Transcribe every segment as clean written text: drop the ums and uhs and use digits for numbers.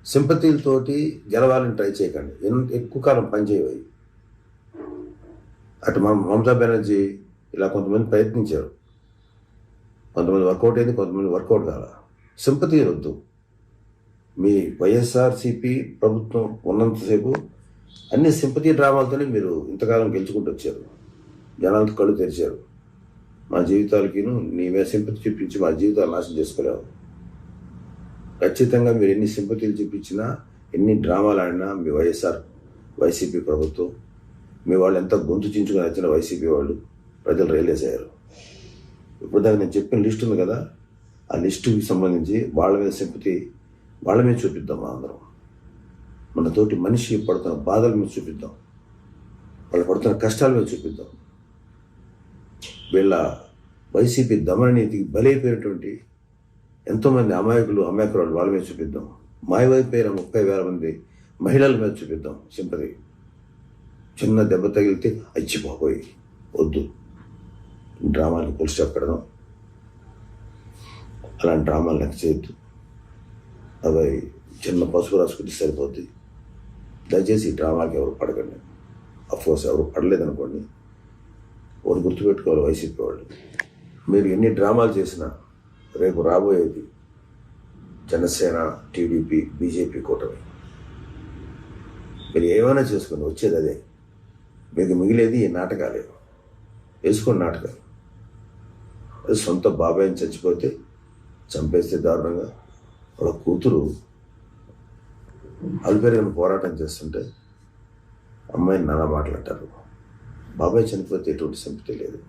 సింపతిలతోటి గెలవాలని ట్రై చేయకండి. ఎక్కువ కాలం పనిచేయవు. అటు మమతా బెనర్జీ ఇలా కొంతమంది ప్రయత్నించారు. కొంతమంది వర్కౌట్ అయింది, కొంతమంది వర్కౌట్ కాల. సింపతి వద్దు. మీ వైఎస్ఆర్సీపీ ప్రభుత్వం ఉన్నంతసేపు అన్ని సింపతి డ్రామాలతోనే మీరు ఇంతకాలం గెలుచుకుంటూ వచ్చారు. జనాలతో కళ్ళు తెరిచారు. మా జీవితాలకి నీవే సింపతి చూపించి మా జీవితాలు నాశనం చేసుకోలేవు. ఖచ్చితంగా మీరు ఎన్ని సింపతిలు చూపించినా, ఎన్ని డ్రామాలు ఆడినా మీ వైసీపీ ప్రభుత్వం, మీ వాళ్ళు ఎంత గొంతు చించుకొని వచ్చిన వైసీపీ వాళ్ళు ప్రజలు రియలైజ్ అయ్యారు. ఇప్పుడు దాకా నేను చెప్పిన లిస్ట్ ఉంది కదా, ఆ లిస్టుకి సంబంధించి వాళ్ళ మీద సింపతి వాళ్ళ మీద చూపిద్దాం. అందరం మన తోటి మనిషి పడుతున్న బాధల మీద చూపిద్దాం, వాళ్ళు పడుతున్న కష్టాల మీద చూపిద్దాం. వీళ్ళ వైసీపీ దమన నీతికి బలైపోయినటువంటి ఎంతోమంది అమాయకురాలు వాళ్ళ మీద చూపిద్దాం. మాయమైపోయిన 30,000 మంది మహిళల మీద చూపిద్దాం సింపతి. చిన్న దెబ్బ తగిలితే అచ్చిపోయి వద్దు, డ్రామాలు పులుసు చెప్పడం, అలాంటి డ్రామాలు లెక్క చేయొద్దు. అవి చిన్న పసుపు రాసుకుంటే సరిపోద్ది. దయచేసి ఈ డ్రామాకి ఎవరు పడకండి. అఫ్కోర్స్ ఎవరు పడలేదనుకోండి, ఒకటి గుర్తుపెట్టుకోవాలి వైసీపీ వాళ్ళు, మీరు ఎన్ని డ్రామాలు చేసినా రేపు రాబోయేది జనసేన, టీడీపీ, బీజేపీ కూటమి. మీరు ఏమైనా చేసుకోండి, వచ్చేది అదే. మీకు మిగిలేది ఈ నాటకాలే. వేసుకోండి నాటకాలు. అది సొంత బాబాయిని చచ్చిపోతే చంపేస్తే దారుణంగా, వాళ్ళ కూతురు అల్పేరుగా పోరాటం చేస్తుంటే అమ్మాయిని నానా మాట్లాడతారు. బాబాయ్ చనిపోతే ఎటువంటి సింపతి లేదు.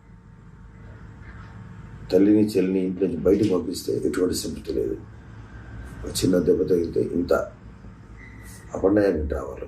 తల్లిని చెల్లిని ఇంటి నుంచి బయటకు పంపిస్తే ఎటువంటి సింపతి లేదు. చిన్న దెబ్బ తగిలితే ఇంత అపన్నాయానికి రావాలి.